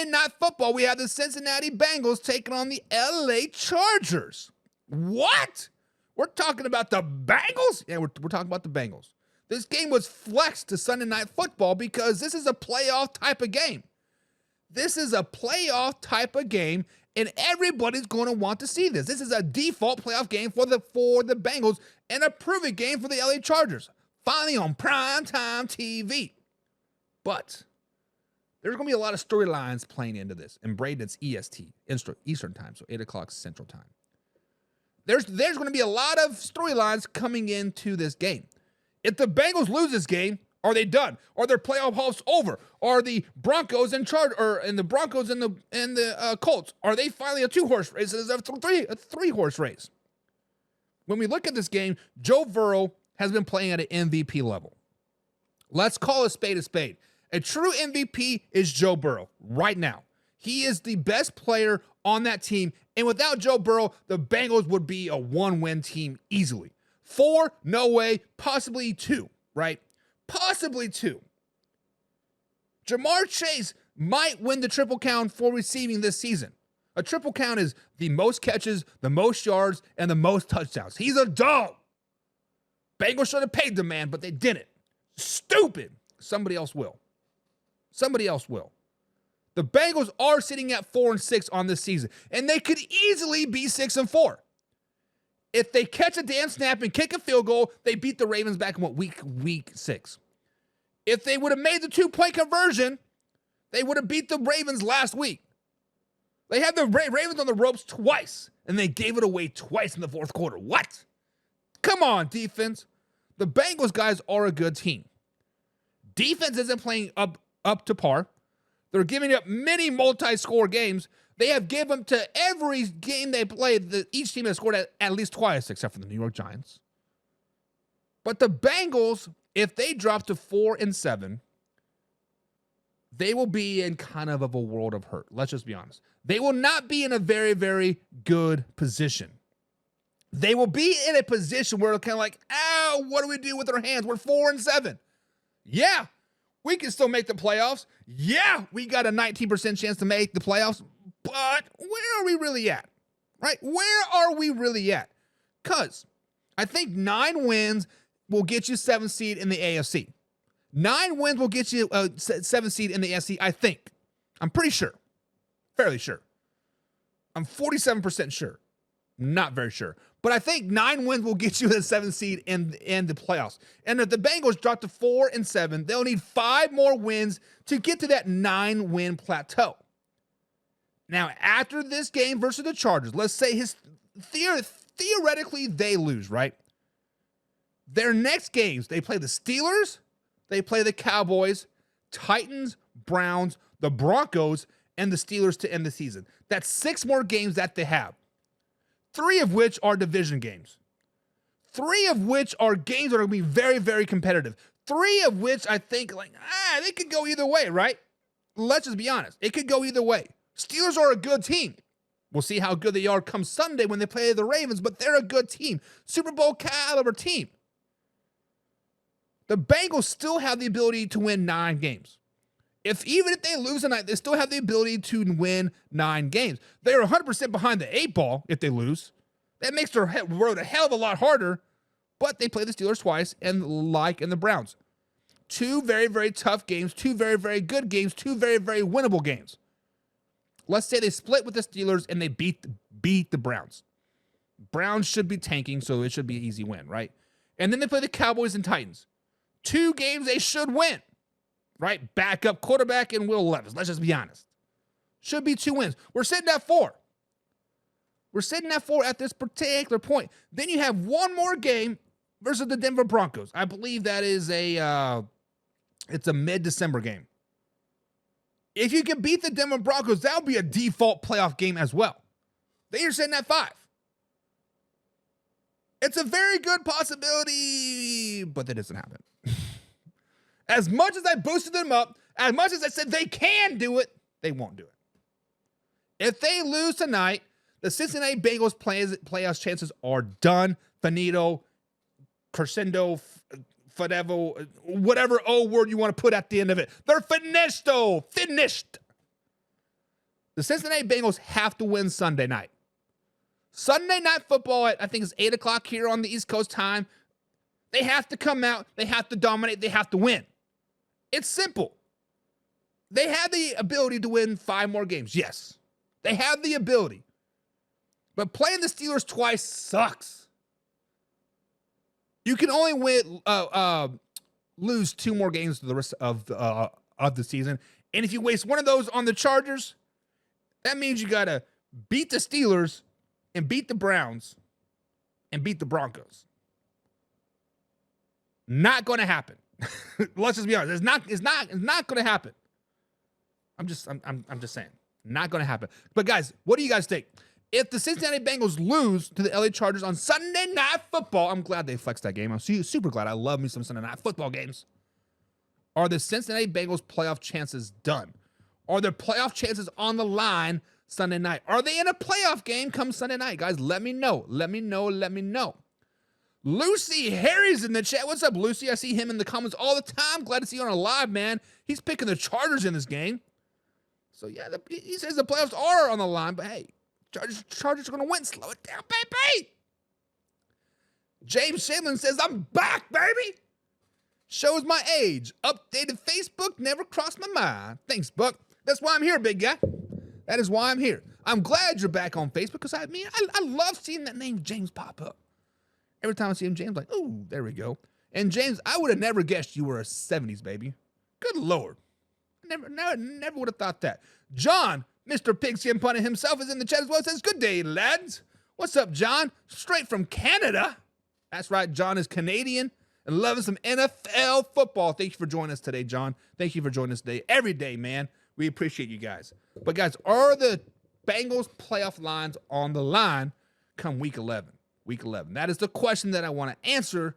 Monday Night Football, we have the Cincinnati Bengals taking on the LA Chargers. What? We're talking about the Bengals? Yeah, we're talking about the Bengals. This game was flexed to Sunday Night Football because this is a playoff type of game. This is a playoff type of game, and everybody's going to want to see this. This is a default playoff game for the Bengals and a prove-it game for the LA Chargers. Finally on primetime TV. But there's going to be a lot of storylines playing into this. And Braden, it's EST, Eastern Time, so 8 o'clock Central Time. There's going to be a lot of storylines coming into this game. If the Bengals lose this game, are they done? Are their playoff hopes over? Are the Broncos and the Broncos and the Colts, are they finally a 2-horse race? Is it a 3-horse race? When we look at this game, Joe Burrow has been playing at an MVP level. Let's call a spade a spade. A true MVP is Joe Burrow right now. He is the best player on that team, and without Joe Burrow, the Bengals would be a 1-win team easily. 4, no way, possibly 2, right? Possibly 2. Jamar Chase might win the triple count for receiving this season. A triple count is the most catches, the most yards, and the most touchdowns. He's a dog. Bengals should have paid the man, but they didn't. Stupid. Somebody else will. Somebody else will. The Bengals are sitting at 4-6 on this season, and they could easily be 6-4. If they catch a damn snap and kick a field goal, they beat the Ravens back in week 6. If they would have made the 2-point conversion, they would have beat the Ravens last week. They had the Ravens on the ropes twice, and they gave it away twice in the fourth quarter. What? Come on, defense. The Bengals guys are a good team. Defense isn't playing up to par. They're giving up many multi-score games. They have given to every game they played, each team has scored at least twice, except for the New York Giants. But the Bengals, if they drop to 4-7, they will be in kind of a world of hurt. Let's just be honest. They will not be in a very, very good position. They will be in a position where they're kind of like, oh, what do we do with our hands? We're 4-7. Yeah, we can still make the playoffs. Yeah, we got a 19% chance to make the playoffs. But where are we really at? Right? Where are we really at? Because I think 9 wins will get you 7th seed in the AFC. 9 wins will get you a 7th seed in the SC, I think. I'm pretty sure. Fairly sure. I'm 47% sure. Not very sure. But I think 9 wins will get you the 7th seed in the playoffs. And if the Bengals drop to 4-7, they'll need 5 more wins to get to that 9-win plateau. Now, after this game versus the Chargers, let's say theoretically they lose, right? Their next games, they play the Steelers, they play the Cowboys, Titans, Browns, the Broncos, and the Steelers to end the season. That's 6 more games that they have. 3 of which are division games. 3 of which are games that are going to be very, very competitive. 3 of which I think, they could go either way, right? Let's just be honest. It could go either way. Steelers are a good team. We'll see how good they are come Sunday when they play the Ravens, but they're a good team. Super Bowl caliber team. The Bengals still have the ability to win 9 games. Even if they lose tonight, they still have the ability to win 9 games. They're 100% behind the 8 ball if they lose. That makes their road a hell of a lot harder, but they play the Steelers twice and the Browns. 2 very, very tough games, 2 very, very good games, 2 very, very winnable games. Let's say they split with the Steelers and they beat the Browns. Browns should be tanking, so it should be an easy win, right? And then they play the Cowboys and Titans. 2 games they should win, right? Backup quarterback and Will Levis. Let's just be honest. Should be 2 wins. We're sitting at 4. We're sitting at 4 at this particular point. Then you have 1 more game versus the Denver Broncos. I believe that is it's a mid-December game. If you can beat the Denver Broncos, that would be a default playoff game as well. Then you're sitting at 5. It's a very good possibility, but that doesn't happen. As much as I boosted them up, as much as I said they can do it, they won't do it. If they lose tonight, the Cincinnati Bengals playoff chances are done. Finito, crescendo, whatever O word you want to put at the end of it. They're finished. The Cincinnati Bengals have to win Sunday night. Sunday night football at, I think it's 8 o'clock here on the East Coast time. They have to come out. They have to dominate. They have to win. It's simple. They have the ability to win 5 more games. Yes. They have the ability. But playing the Steelers twice sucks. You can only lose 2 more games for the rest of the season. And if you waste one of those on the Chargers, that means you got to beat the Steelers and beat the Browns and beat the Broncos. Not going to happen. Let's just be honest. It's not going to happen. I'm just saying. Not going to happen. But guys, what do you guys think? If the Cincinnati Bengals lose to the LA Chargers on Sunday Night Football, I'm glad they flexed that game. I'm super glad. I love me some Sunday Night Football games. Are the Cincinnati Bengals playoff chances done? Are their playoff chances on the line Sunday night? Are they in a playoff game come Sunday night? Guys, let me know. Let me know. Lucy Harry's in the chat. What's up, Lucy? I see him in the comments all the time. Glad to see you on a live, man. He's picking the Chargers in this game. So, yeah, he says the playoffs are on the line, but hey, Chargers are going to win. Slow it down, baby. James Shaman says, I'm back, baby. Shows my age. Updated Facebook never crossed my mind. Thanks, Buck. That's why I'm here, big guy. That is why I'm here. I'm glad you're back on Facebook because I love seeing that name James pop up. Every time I see him, James, like, ooh, there we go. And James, I would have never guessed you were a 70s baby. Good Lord. Never would have thought that. John, Mr. Pigskin Punter himself, is in the chat as well. It says, good day, lads. What's up, John? Straight from Canada. That's right, John is Canadian and loving some NFL football. Thank you for joining us today, John. Thank you for joining us today. Every day, man. We appreciate you guys. But, guys, are the Bengals playoff lines on the line come week 11? Week 11. That is the question that I want to answer